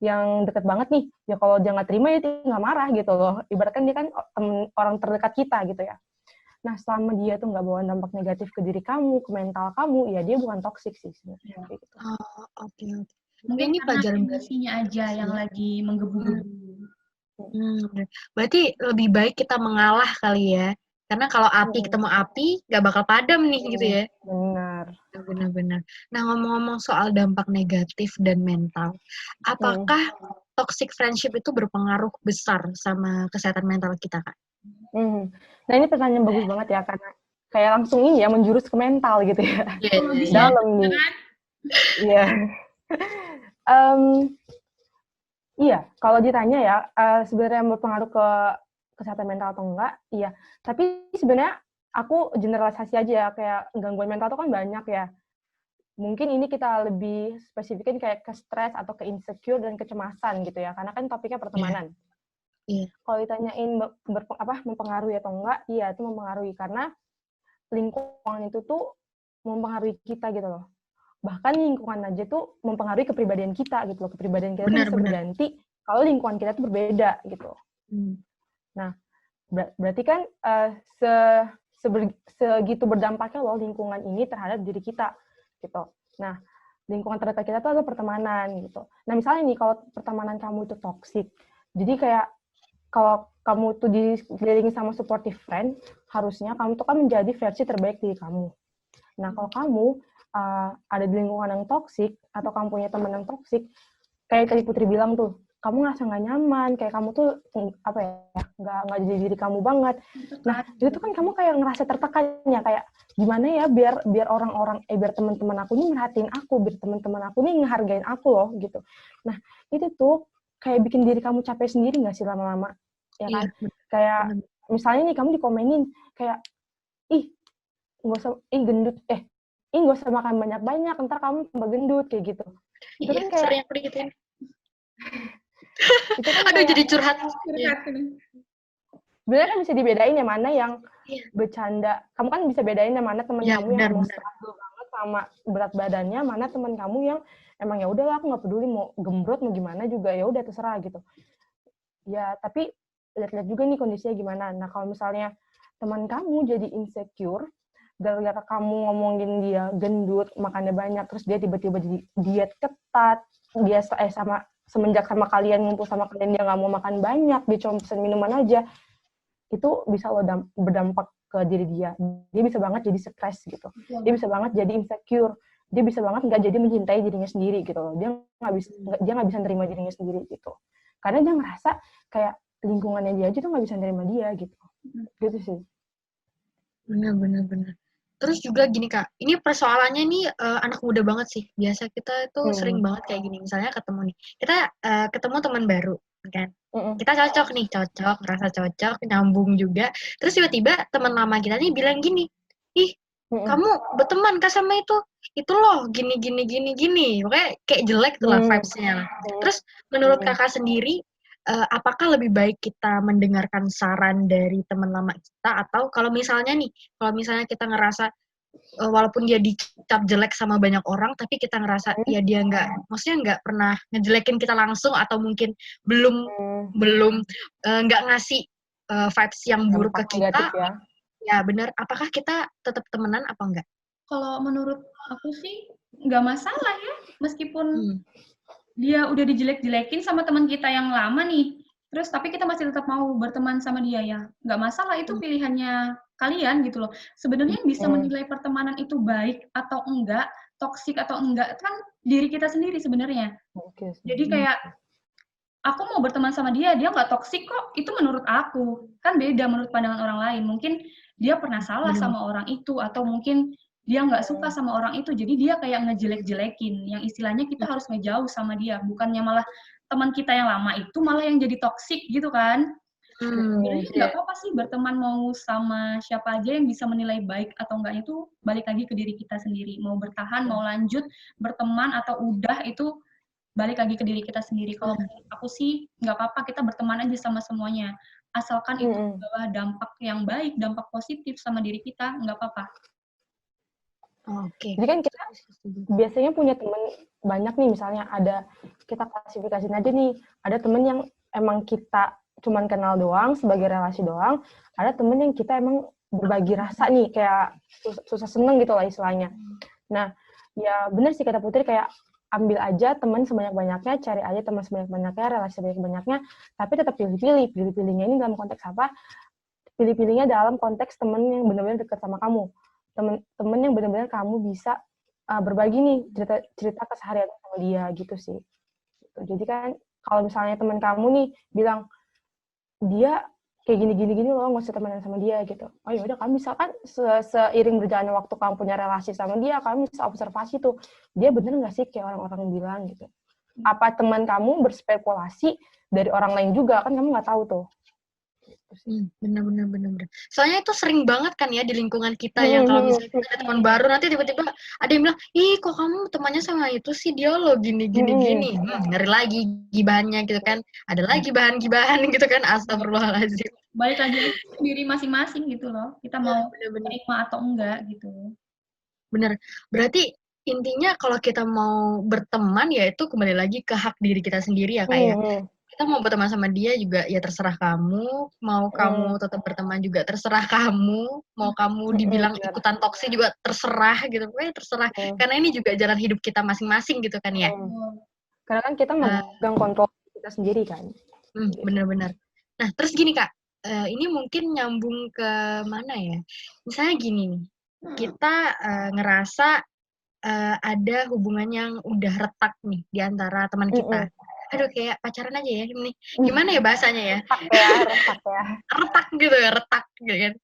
yang deket banget nih, ya kalau dia nggak terima ya dia nggak marah gitu loh. Ibaratkan dia kan orang terdekat kita gitu ya. Nah, selama dia tuh nggak bawa dampak negatif ke diri kamu, ke mental kamu, ya dia bukan toksik sih sebenarnya. Gitu. Oke. Mungkin ini pelajaran emosinya aja yang lagi menggebu-gebu. Berarti lebih baik kita mengalah kali ya. Karena kalau api ketemu api, nggak bakal padam nih gitu ya. Benar. Nah, ngomong-ngomong soal dampak negatif dan mental, apakah toxic friendship itu berpengaruh besar sama kesehatan mental kita, Kak? Nah, ini pertanyaan bagus banget ya, karena kayak langsung ini ya, menjurus ke mental gitu ya. Dalam nih. Iya. Iya, kalau ditanya ya, sebenarnya berpengaruh ke kesehatan mental atau enggak, iya. Tapi sebenarnya aku generalisasi aja ya, kayak gangguan mental itu kan banyak ya. Mungkin ini kita lebih spesifikin kayak ke stres atau ke insecure dan kecemasan gitu ya, karena kan topiknya pertemanan. Kalau ditanyain mempengaruhi atau enggak, iya itu mempengaruhi, karena lingkungan itu tuh mempengaruhi kita gitu loh. Bahkan lingkungan aja tuh mempengaruhi kepribadian kita gitu loh. Kepribadian kita tuh bisa berganti kalau lingkungan kita tuh berbeda gitu. Nah, berarti kan segitu berdampaknya loh lingkungan ini terhadap diri kita gitu. Nah, lingkungan terdekat kita tuh adalah pertemanan gitu. Nah, misalnya nih kalau pertemanan kamu itu toksik, jadi kayak kalau kamu tuh dikelilingi sama supportive friend, harusnya kamu tuh kan menjadi versi terbaik diri kamu. Nah, kalau kamu ada di lingkungan yang toksik, atau kamu punya teman yang toksik, kayak tadi Putri bilang tuh, kamu ngerasa nggak nyaman, kayak kamu tuh, nggak jadi diri kamu banget. Nah, itu kan kamu kayak ngerasa tertekan ya, kayak gimana ya biar orang-orang, biar teman-teman aku ini merhatiin aku, biar teman-teman aku ini ngehargain aku loh, gitu. Nah, itu tuh kayak bikin diri kamu capek sendiri nggak sih lama-lama? Ya kan? Kayak misalnya nih kamu dikomenin kayak gendut, nggak usah makan banyak-banyak, ntar kamu tambah gendut kayak gitu. Itu kan kayak sering aku digituin. Itu kan aduh, jadi curhat. Sebenarnya kan bisa dibedain yang mana yang bercanda. Kamu kan bisa bedain yang mana teman kamu yang emang struggle banget sama berat badannya, mana teman kamu yang emang ya udahlah aku nggak peduli mau gembrot mau gimana juga ya udah terserah gitu. Ya tapi lihat-lihat juga nih kondisinya gimana. Nah kalau misalnya teman kamu jadi insecure gara-gara kamu ngomongin dia gendut, makannya banyak, terus dia tiba-tiba jadi diet ketat, dia semenjak sama kalian ngumpul sama kalian dia nggak mau makan banyak, dia cuma pesen minuman aja, itu bisa lo berdampak ke diri dia. Dia bisa banget jadi stres gitu. Dia bisa banget jadi insecure. Dia bisa banget nggak jadi mencintai dirinya sendiri gitu loh. Dia nggak bisa nerima dirinya sendiri gitu. Karena dia ngerasa kayak lingkungannya dia aja tuh nggak bisa nerima dia gitu. Gitu sih. Benar. Terus juga gini Kak, ini persoalannya nih anak muda banget sih. Biasa kita itu sering banget kayak gini. Misalnya ketemu nih, kita ketemu teman baru, kan? Kita cocok, rasa cocok, nyambung juga. Terus tiba-tiba teman lama kita nih bilang gini, ih kamu berteman kah sama itu loh gini. Pokoknya kayak jelek tuh lah vibes-nya. Terus menurut Kakak sendiri, apakah lebih baik kita mendengarkan saran dari teman lama kita atau kalau misalnya kita ngerasa walaupun dia dicap jelek sama banyak orang tapi kita ngerasa ya dia nggak pernah ngejelekin kita langsung atau mungkin belum nggak ngasih vibes yang buruk ke kita ya benar, apakah kita tetap temenan apa enggak? Kalau menurut aku sih nggak masalah ya, meskipun dia udah dijelek-jelekin sama teman kita yang lama nih, terus tapi kita masih tetap mau berteman sama dia ya, nggak masalah, itu pilihannya kalian gitu loh. Sebenarnya yang bisa menilai pertemanan itu baik atau enggak, toksik atau enggak, kan diri kita sendiri sebenarnya. Jadi kayak, aku mau berteman sama dia nggak toksik kok, itu menurut aku. Kan beda menurut pandangan orang lain. Mungkin dia pernah salah sama orang itu, atau mungkin dia nggak suka sama orang itu, jadi dia kayak ngejelek-jelekin, yang istilahnya kita harus ngejauh sama dia, bukannya malah teman kita yang lama itu malah yang jadi toksik gitu kan. Sebenarnya nggak apa-apa sih berteman mau sama siapa aja, yang bisa menilai baik atau enggaknya itu balik lagi ke diri kita sendiri. Mau bertahan, mau lanjut berteman atau udah, itu balik lagi ke diri kita sendiri. Kalau menurut aku sih nggak apa-apa kita berteman aja sama semuanya, asalkan itu membawa dampak yang baik, dampak positif sama diri kita, nggak apa-apa. Jadi kan kita biasanya punya teman banyak nih, misalnya ada, kita klasifikasiin aja nih, ada temen yang emang kita cuman kenal doang, sebagai relasi doang, ada temen yang kita emang berbagi rasa nih, kayak susah seneng gitu lah istilahnya. Nah, ya bener sih kata Putri, kayak ambil aja teman sebanyak-banyaknya, cari aja teman sebanyak-banyaknya, relasi sebanyak-banyaknya, tapi tetap pilih-pilih. Pilih-pilihnya ini dalam konteks apa? Pilih-pilihnya dalam konteks temen yang benar-benar dekat sama kamu. Temen yang benar-benar kamu bisa berbagi nih cerita keseharian sama dia gitu sih. Jadi kan kalau misalnya teman kamu nih bilang dia kayak gini loh, nggak usah temenan sama dia gitu. Oh ya udah, kamu bisa kan seiring berjalannya waktu kamu punya relasi sama dia, kamu bisa observasi tuh, dia bener nggak sih kayak orang-orang bilang gitu. Apa teman kamu berspekulasi dari orang lain juga, kan kamu nggak tahu tuh. Bener. Soalnya itu sering banget kan ya di lingkungan kita yang kalau misalnya kita ada teman baru nanti tiba-tiba ada yang bilang, ih kok kamu temannya sama itu sih, dia lo gini. Ngeri lagi gibahannya gitu kan. Ada lagi bahan-gibahan gitu kan, astagfirullahaladzim. Balik lagi ke diri masing-masing gitu loh. Kita mau menerima atau enggak gitu. Bener. Berarti intinya kalau kita mau berteman ya itu kembali lagi ke hak diri kita sendiri ya Kak ya. Kita mau berteman sama dia juga ya terserah kamu, mau kamu tetap berteman juga terserah kamu, mau kamu dibilang ikutan toksik juga terserah gitu, pokoknya terserah. Karena ini juga jalan hidup kita masing-masing gitu kan ya. Karena kan kita memegang kontrol kita sendiri kan. Benar. Nah terus gini Kak, ini mungkin nyambung ke mana ya? Misalnya gini nih, kita ngerasa ada hubungan yang udah retak nih di antara teman kita. Aduh kayak pacaran aja ya ini. Gimana ya bahasanya ya? Retak ya. Retak gitu kan.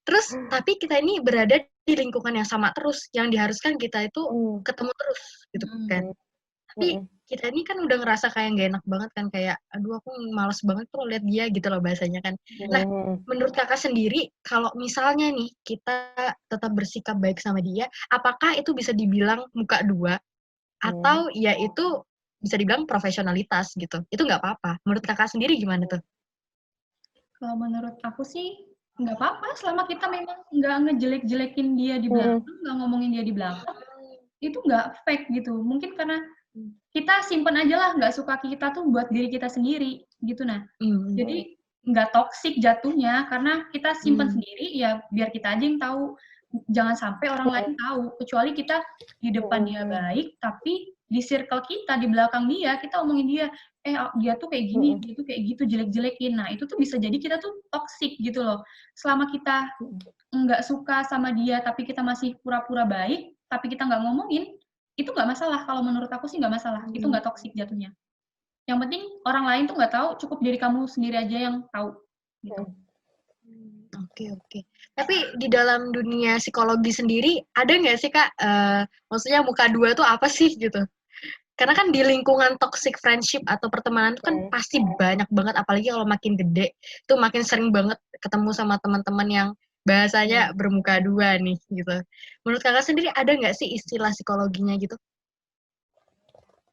Terus tapi kita ini berada di lingkungan yang sama terus, yang diharuskan kita itu ketemu terus gitu kan. Tapi kita ini kan udah ngerasa kayak gak enak banget kan, kayak aduh aku males banget tuh lihat dia gitu loh bahasanya kan. Nah, menurut Kakak sendiri kalau misalnya nih kita tetap bersikap baik sama dia, apakah itu bisa dibilang muka dua atau ya itu bisa dibilang profesionalitas gitu? Itu nggak apa-apa. Menurut Kakak sendiri gimana tuh? Kalau menurut aku sih nggak apa-apa selama kita memang nggak ngejelek-jelekin dia di belakang, nggak ngomongin dia di belakang, itu nggak fake gitu. Mungkin karena kita simpen aja lah, nggak suka kita tuh buat diri kita sendiri gitu. Nah, jadi nggak toksik jatuhnya karena kita simpen sendiri ya, biar kita aja yang tahu. Jangan sampai orang lain tahu, kecuali kita di depan dia baik, tapi di circle kita, di belakang dia, kita omongin dia, dia tuh kayak gini, dia tuh kayak gitu, jelek-jelekin. Nah, itu tuh bisa jadi kita tuh toxic gitu loh. Selama kita nggak suka sama dia, tapi kita masih pura-pura baik, tapi kita nggak ngomongin, itu nggak masalah. Kalau menurut aku sih nggak masalah. Itu nggak toxic jatuhnya. Yang penting orang lain tuh nggak tahu, cukup diri kamu sendiri aja yang tahu. Gitu. Oke. Tapi di dalam dunia psikologi sendiri, ada nggak sih Kak, maksudnya muka dua tuh apa sih gitu? Karena kan di lingkungan toxic friendship atau pertemanan itu kan pasti banyak banget, apalagi kalau makin gede, itu makin sering banget ketemu sama teman-teman yang bahasanya bermuka dua nih gitu. Menurut Kakak sendiri ada nggak sih istilah psikologinya gitu?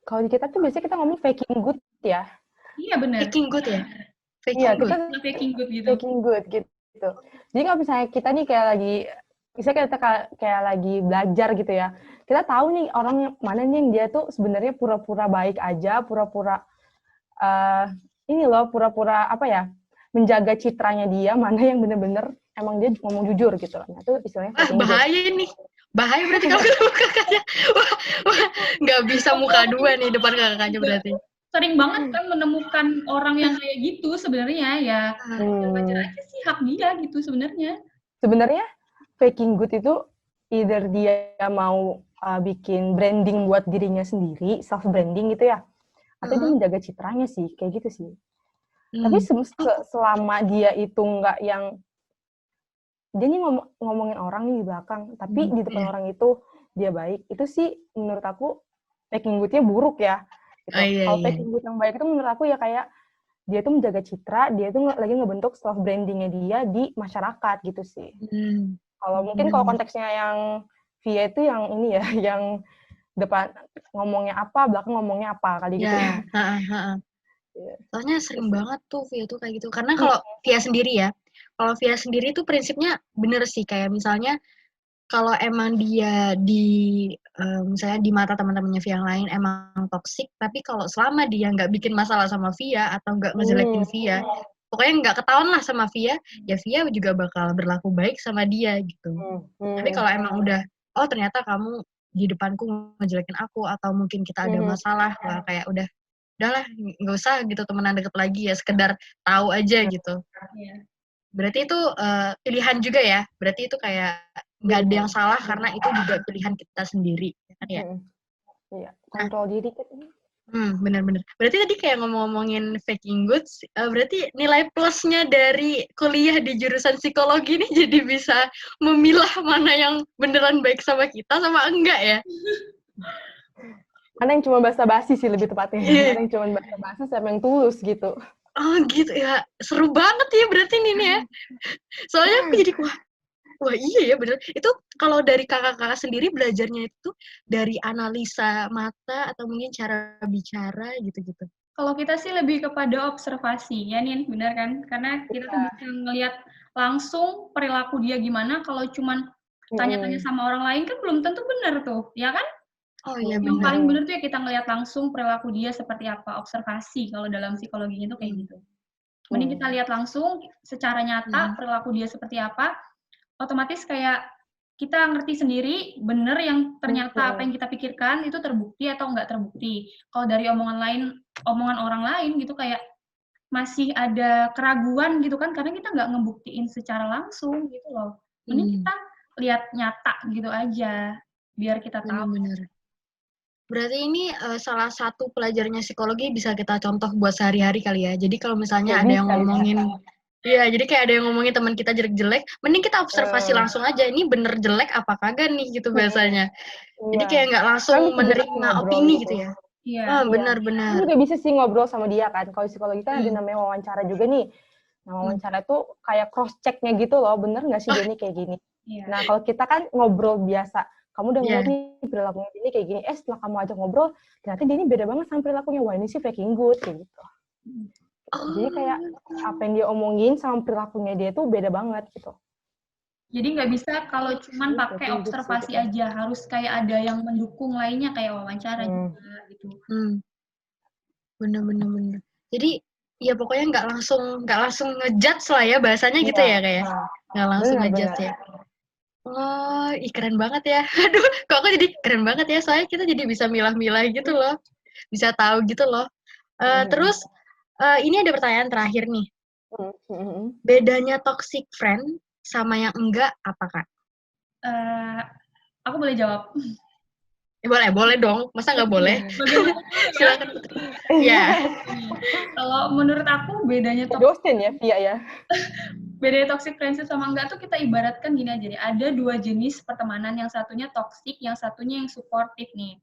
Kalau di kita tuh biasanya kita ngomong faking good ya. Iya benar. Faking good ya? Iya, Faking good. kita Faking good gitu. faking good gitu. Jadi kalau misalnya kita nih kayak lagi, misalnya kita kayak lagi belajar gitu ya, kita tahu nih orang mana nih yang dia tuh sebenarnya pura-pura baik aja, pura-pura pura-pura apa ya, menjaga citranya dia, mana yang bener-bener emang dia ngomong jujur gitu. Nah itu istilahnya faking good. Bahaya nih. Bahaya berarti kalau ketemu kakaknya. Wah, nggak bisa muka dua nih depan kakaknya berarti. Sering banget kan menemukan orang yang kayak gitu sebenarnya ya. Wajar aja sih hak dia gitu sebenarnya. Sebenarnya faking good itu either dia mau bikin branding buat dirinya sendiri, self branding gitu ya, atau dia menjaga citranya sih, kayak gitu sih. Tapi selama dia itu nggak yang dia nih ngomongin orang nih di belakang, tapi di depan orang itu dia baik, itu sih menurut aku faking good-nya buruk ya. Gitu. Kalau faking good yang baik itu menurut aku ya kayak dia tuh menjaga citra, dia tuh lagi ngebentuk self brandingnya dia di masyarakat gitu sih. Kalau mungkin kalau konteksnya yang Via itu yang ini ya, yang depan ngomongnya apa, belakang ngomongnya apa kali gitu ya. Soalnya sering banget tuh Via tuh kayak gitu. Karena kalau Via sendiri ya, kalau Via sendiri tuh prinsipnya bener sih, kayak misalnya kalau emang dia misalnya di mata teman-temannya Via yang lain emang toksik, tapi kalau selama dia nggak bikin masalah sama Via atau nggak ngejelekin Via, pokoknya nggak ketahuan lah sama Via, ya Via juga bakal berlaku baik sama dia gitu. Tapi kalau emang udah, oh ternyata kamu di depanku ngejelekin aku, atau mungkin kita ada masalah, lah kayak udahlah nggak usah gitu temenan deket lagi ya, sekedar tahu aja gitu. Berarti itu pilihan juga ya, berarti itu kayak nggak ada yang salah karena itu juga pilihan kita sendiri, kan ya? Iya, kontrol diri kan. Benar-benar. Berarti tadi kayak ngomongin faking goods, berarti nilai plusnya dari kuliah di jurusan psikologi ini jadi bisa memilah mana yang beneran baik sama kita sama enggak ya? Mana yang cuma basa-basi sih lebih tepatnya. Mana yang cuma basa-basi sama yang tulus gitu. Oh gitu ya, seru banget ya berarti ini ya. Soalnya aku jadi wah iya ya bener. Itu kalau dari kakak-kakak sendiri belajarnya itu dari analisa mata atau mungkin cara bicara gitu-gitu? Kalau kita sih lebih kepada observasi, ya Nin, benar kan? Karena kita tuh bisa ngelihat langsung perilaku dia gimana, kalau cuman tanya-tanya sama orang lain kan belum tentu benar tuh, ya kan? Oh iya Yang benar. paling benar tuh ya kita ngelihat langsung perilaku dia seperti apa, observasi kalau dalam psikologinya tuh kayak gitu. Mending kita lihat langsung secara nyata perilaku dia seperti apa, otomatis kayak kita ngerti sendiri bener yang ternyata apa yang kita pikirkan itu terbukti atau nggak terbukti. Kalau dari omongan orang lain gitu kayak masih ada keraguan gitu kan, karena kita nggak ngebuktiin secara langsung gitu loh. Mending kita lihat nyata gitu aja, biar kita tahu. Benar-benar. Berarti ini salah satu pelajarnya psikologi bisa kita contoh buat sehari-hari kali ya. Jadi kalau misalnya ada yang ngomongin, iya, jadi kayak ada yang ngomongin teman kita jelek-jelek, mending kita observasi langsung aja, ini bener jelek apa kagak nih gitu biasanya. Jadi kayak nggak langsung menerima opini gitu ya. Iya. Benar-benar. Kan juga bisa sih ngobrol sama dia kan. Kalau psikologi kan ada namanya wawancara juga nih. Nah, wawancara tuh kayak cross check-nya gitu loh, bener nggak sih dia nih kayak gini. Nah, kalau kita kan ngobrol biasa, kamu udah ngeliat nih perilakunya ini kayak gini, setelah kamu ajak ngobrol, ternyata dia ini beda banget sama perilakunya, wah ini sih faking good, kayak gitu. Jadi kayak apa yang dia omongin sama perilakunya dia tuh beda banget gitu. Jadi nggak bisa kalau cuman pakai observasi aja, harus kayak ada yang mendukung lainnya kayak wawancara juga gitu. Bener. Jadi ya pokoknya nggak langsung ngejudge lah ya bahasanya gitu ya kayak. Nggak langsung ngejudge ya. Oh, ih keren banget ya. Aduh, kok aku jadi keren banget ya. Soalnya kita jadi bisa milah-milah gitu loh. Bisa tahu gitu loh. Terus, ini ada pertanyaan terakhir nih. Bedanya toxic friend sama yang enggak apa, Kak? Eh, aku boleh jawab. Boleh dong. Masa nggak boleh? Bagaimana dulu ya? Silakan, Putri. Iya. Kalau menurut aku bedanya Dosen ya, Via ya. toxic friendship sama enggak tuh kita ibaratkan gini aja nih. Ada dua jenis pertemanan, yang satunya toxic, yang satunya yang supportive nih.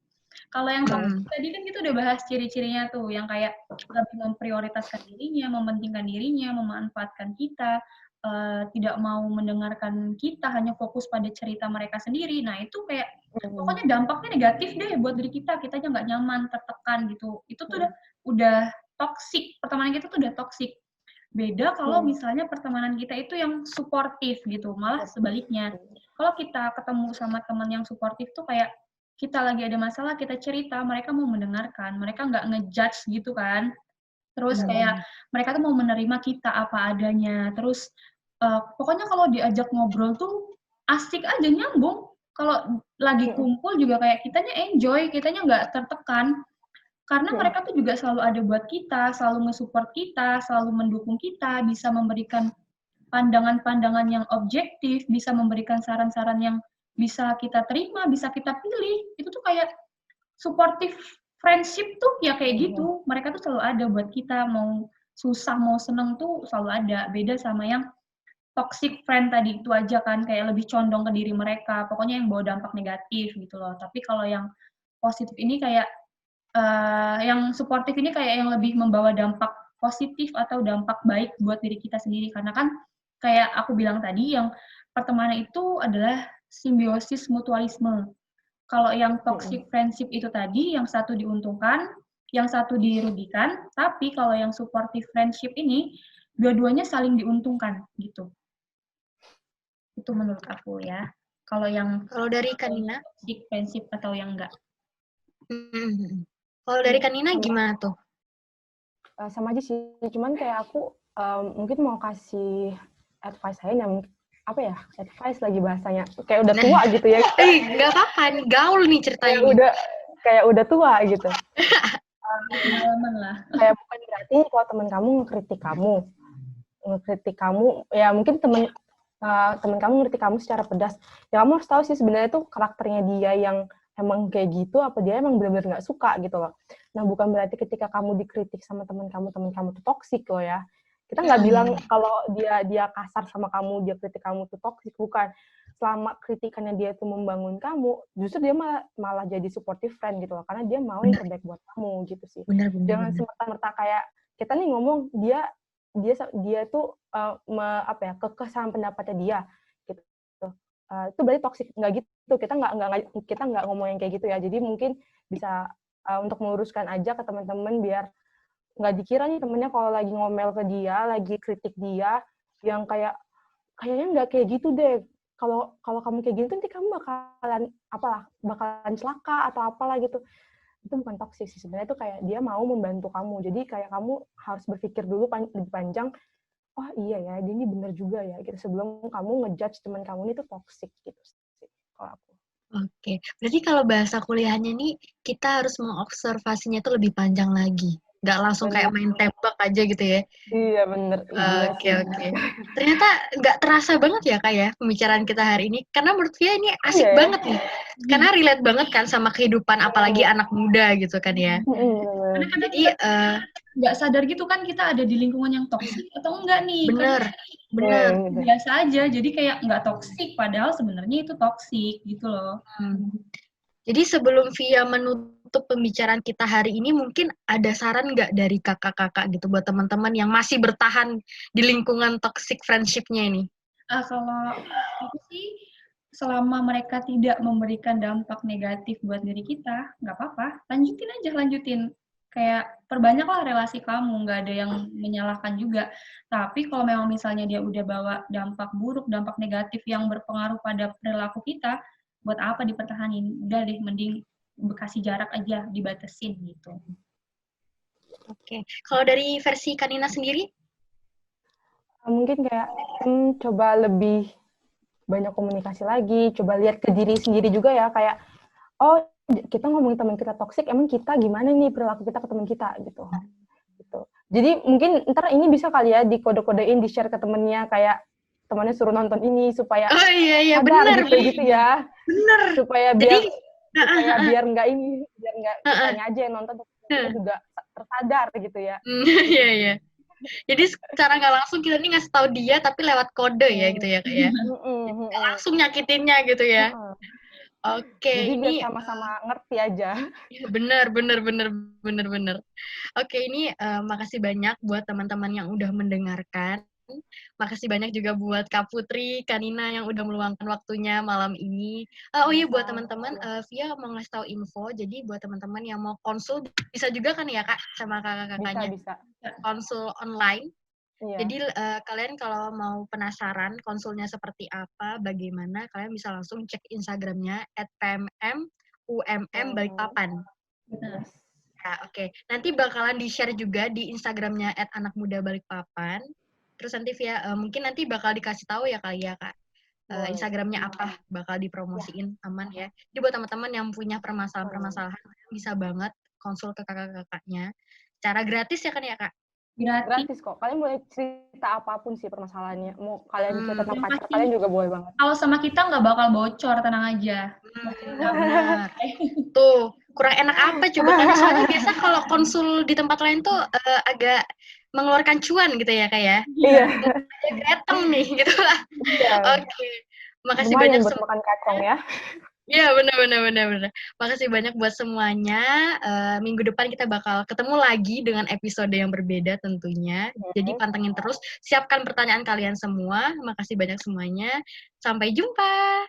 Kalau yang toxic tadi kan kita udah bahas ciri-cirinya tuh, yang kayak lebih memprioritaskan dirinya, mementingkan dirinya, memanfaatkan kita, tidak mau mendengarkan kita, hanya fokus pada cerita mereka sendiri. Nah itu kayak pokoknya dampaknya negatif deh buat diri kita, kitanya nggak nyaman, tertekan gitu. Itu tuh udah toxic, pertemanan kita tuh udah toxic. Beda kalau misalnya pertemanan kita itu yang suportif gitu, malah sebaliknya. Kalau kita ketemu sama teman yang suportif tuh kayak kita lagi ada masalah, kita cerita, mereka mau mendengarkan, mereka nggak ngejudge gitu kan. Terus kayak mereka tuh mau menerima kita apa adanya. Terus pokoknya kalau diajak ngobrol tuh asik aja, nyambung. Kalau lagi kumpul juga kayak kitanya enjoy, kitanya nggak tertekan. Karena mereka tuh juga selalu ada buat kita, selalu nge-support kita, selalu mendukung kita, bisa memberikan pandangan-pandangan yang objektif, bisa memberikan saran-saran yang bisa kita terima, bisa kita pilih. Itu tuh kayak supportive friendship tuh ya kayak gitu. Mereka tuh selalu ada buat kita, mau susah, mau seneng tuh selalu ada. Beda sama yang toxic friend tadi itu aja kan, kayak lebih condong ke diri mereka. Pokoknya yang bawa dampak negatif gitu loh. Tapi kalau yang positif ini kayak yang suportif ini kayak yang lebih membawa dampak positif atau dampak baik buat diri kita sendiri. Karena kan kayak aku bilang tadi, yang pertemanan itu adalah simbiosis mutualisme. Kalau yang toxic friendship itu tadi, yang satu diuntungkan, yang satu dirugikan, tapi kalau yang supportive friendship ini, dua-duanya saling diuntungkan, gitu. Itu menurut aku ya. Kalau dari Kanina? Toxic friendship atau yang enggak. Kalau dari Kanina gimana tuh? Sama aja sih, cuman kayak aku mungkin mau kasih advice saya yang apa ya, advice lagi bahasanya kayak udah tua gitu ya. Nggak apa-apa, nih gaul nih ceritanya. Kayak udah tua gitu. Pengalaman lah. Kayak bukan berarti kalau teman kamu ngekritik kamu, ya mungkin teman kamu ngekritik kamu secara pedas, ya kamu harus tahu sih sebenarnya tuh karakternya dia yang emang kayak gitu, apa dia emang benar-benar nggak suka gitu loh. Nah, bukan berarti ketika kamu dikritik sama teman kamu tuh toksik loh ya. Kita nggak bilang kalau dia kasar sama kamu, dia kritik kamu tuh toksik, bukan. Selama kritikannya dia tuh membangun kamu, justru dia malah jadi supportive friend gitu loh, karena dia mau yang terbaik buat kamu gitu sih. Jangan semerta-merta kayak kita nih ngomong dia tuh kekeh sama pendapatnya dia gitu. Itu berarti toksik, nggak gitu. Kita nggak ngomong yang kayak gitu ya. Jadi mungkin bisa untuk meluruskan aja ke teman-teman biar nggak dikira nih temennya kalau lagi ngomel ke dia, lagi kritik dia, yang kayaknya nggak kayak gitu deh. Kalau kamu kayak gitu nanti kamu bakalan celaka atau apalah gitu. Itu bukan toksik sih, sebenarnya itu kayak dia mau membantu kamu. Jadi kayak kamu harus berpikir dulu lebih panjang, oh iya ya, dia ini bener juga ya, gitu, sebelum kamu ngejudge teman kamu ini tuh toksik gitu sih, kalau aku. Oke, berarti kalau bahasa kuliahnya nih, kita harus mengobservasinya itu lebih panjang lagi. Nggak langsung kayak main tembak aja gitu ya. Iya, bener. Oke. Ternyata nggak terasa banget ya, Kak, ya, pembicaraan kita hari ini. Karena menurut Via ini asik banget nih. Karena relate banget kan sama kehidupan, apalagi anak muda gitu kan ya. Karena kadang Jadi, nggak sadar gitu kan kita ada di lingkungan yang toksik atau enggak nih. bener. Biasa aja, jadi kayak nggak toksik, padahal sebenarnya itu toksik gitu loh. Jadi sebelum Via menutup pembicaraan kita hari ini, mungkin ada saran nggak dari kakak-kakak gitu buat teman-teman yang masih bertahan di lingkungan toxic friendship-nya ini? Kalau aku sih, selama mereka tidak memberikan dampak negatif buat diri kita, nggak apa-apa, lanjutin. Kayak perbanyaklah relasi kamu, nggak ada yang menyalahkan juga. Tapi kalau memang misalnya dia udah bawa dampak buruk, dampak negatif yang berpengaruh pada perilaku kita, buat apa dipertahanin? Udah deh, mending kasih jarak aja, dibatasin gitu. Oke. Kalau dari versi Kanina sendiri? Mungkin kayak coba lebih banyak komunikasi lagi, coba lihat ke diri sendiri juga ya, kayak, oh kita ngomongin teman kita toksik, emang kita gimana nih perilaku kita ke teman kita gitu. Jadi mungkin ntar ini bisa kali ya dikode-kodein, di-share ke temennya, kayak temannya suruh nonton ini supaya Oh iya sadar benar. gitu ya. Bener. Supaya Jadi biar nggak kitanya aja yang nonton, tapi kita juga tersadar gitu ya. Iya. Jadi secara nggak langsung kita nih ngasih tahu dia tapi lewat kode ya gitu ya Kak ya. Nggak langsung nyakitinnya gitu ya. Oke, Jadi ini biar sama-sama ngerti aja. bener. Oke, ini makasih banyak buat teman-teman yang udah mendengarkan. Makasih banyak juga buat Kak Putri, Kak Nina yang udah meluangkan waktunya malam ini. Oh iya, buat teman-teman, Via mau ngasih tahu info. Jadi buat teman-teman yang mau konsul, bisa juga kan ya Kak, sama kakak-kakaknya? Bisa. Konsul online. Iya. Jadi kalian kalau mau penasaran konsulnya seperti apa, bagaimana, kalian bisa langsung cek Instagramnya @pmmumm_balikpapan. Benar. Ya, oke. Nanti bakalan di-share juga di Instagramnya @anakmudabalikpapan. Terus nanti via mungkin nanti bakal dikasih tahu ya kali ya Kak. Instagramnya apa, bakal dipromosiin, aman ya. Jadi buat teman-teman yang punya permasalahan-permasalahan, bisa banget konsul ke kakak-kakaknya. Cara gratis ya kan ya Kak? Gratis kok. Kalian boleh cerita apapun sih permasalahannya. Mau kalian cerita tentang pacar pasti, kalian juga boleh banget. Kalau sama kita nggak bakal bocor, tenang aja. Benar. Tuh, kurang enak apa coba kan? Soalnya biasa kalau konsul di tempat lain tuh agak mengeluarkan cuan gitu ya Kak ya. Iya. Datang nih gitu lah. Iya. Oke. Makasih Lumayan banyak buat makan kacang ya. Iya benar. Makasih banyak buat semuanya. Minggu depan kita bakal ketemu lagi dengan episode yang berbeda tentunya. Jadi pantengin terus. Siapkan pertanyaan kalian semua. Makasih banyak semuanya. Sampai jumpa.